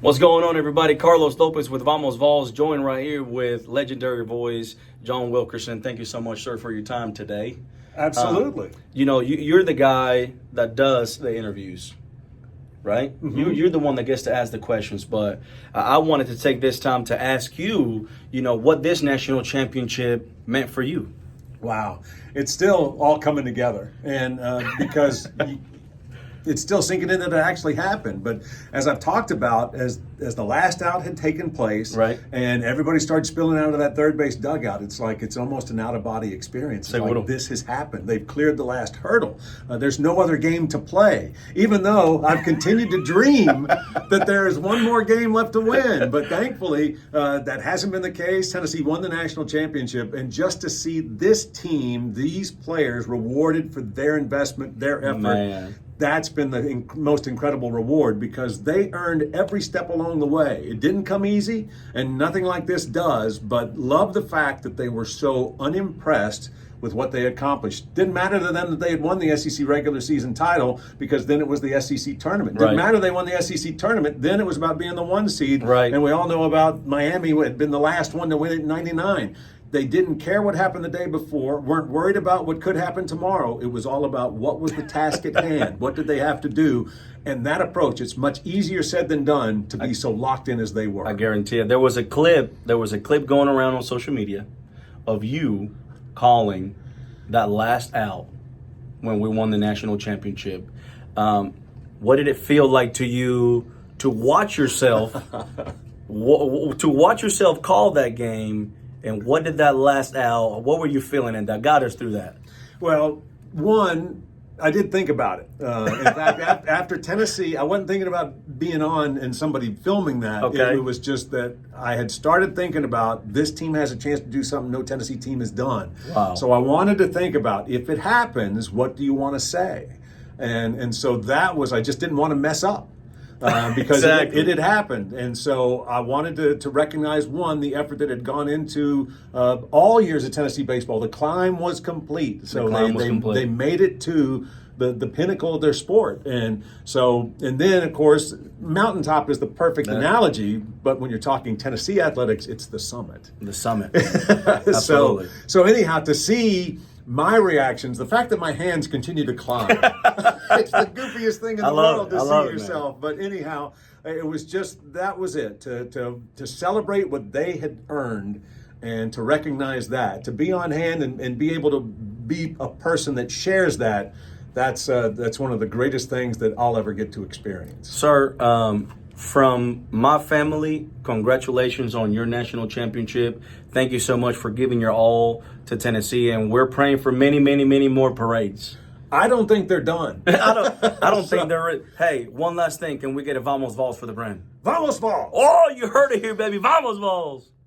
What's going on, everybody? Carlos Lopez with VamosVols, joined right here with legendary voice John Wilkerson. Thank you so much, sir, for your time today. Absolutely. You're the guy that does the interviews, right? Mm-hmm. You're the one that gets to ask the questions, but I wanted to take this time to ask you, what this national championship meant for you. Wow. It's still all coming together. And because it's still sinking in that it actually happened. But as I've talked about, as the last out had taken place, right, and everybody started spilling out of that third base dugout, it's almost an out-of-body experience. It's like this has happened. They've cleared the last hurdle. There's no other game to play, even though I've continued to dream that there is one more game left to win. But thankfully, that hasn't been the case. Tennessee won the national championship, and just to see this team, these players rewarded for their investment, their effort, Man. That's been the most incredible reward, because they earned every step along the way. It didn't come easy, and nothing like this does, but love the fact that they were so unimpressed with what they accomplished. Didn't matter to them that they had won the SEC regular season title, because then it was the SEC tournament. Didn't matter they won the SEC tournament, then it was about being the 1 seed. Right. And we all know about Miami, who had been the last one to win it in 99. They didn't care what happened the day before, weren't worried about what could happen tomorrow. It was all about what was the task at hand, what did they have to do. And that approach, it's much easier said than done to be so locked in as they were. I guarantee it. There was a clip going around on social media of you calling that last out when we won the national championship. What did it feel like to you to watch yourself call that game? And what did that last out, what were you feeling and that got us through that? Well, one, I did think about it. In fact, after Tennessee, I wasn't thinking about being on and somebody filming that. Okay. It was just that I had started thinking about this team has a chance to do something no Tennessee team has done. Wow. So I wanted to think about, if it happens, what do you want to say? And so that was, I just didn't want to mess up. Because exactly. it had happened. And so I wanted to recognize, one, the effort that had gone into all years of Tennessee baseball. The climb was complete. So they made it to the pinnacle of their sport. And then, of course, mountaintop is the perfect analogy. But when you're talking Tennessee athletics, it's the summit. The summit. Absolutely. So anyhow, to see my reactions, the fact that my hands continue to climb, it's the goofiest thing in the world to see yourself. But anyhow, it was just, that was it, to celebrate what they had earned and to recognize that, to be on hand and be able to be a person that shares that. That's one of the greatest things that I'll ever get to experience. Sir, from my family, congratulations on your national championship. Thank you so much for giving your all to Tennessee, and we're praying for many, many, many more parades. I don't think they're done. I don't think they're. Hey, one last thing. Can we get a VamosVols for the brand? VamosVols! Oh, you heard it here, baby. VamosVols!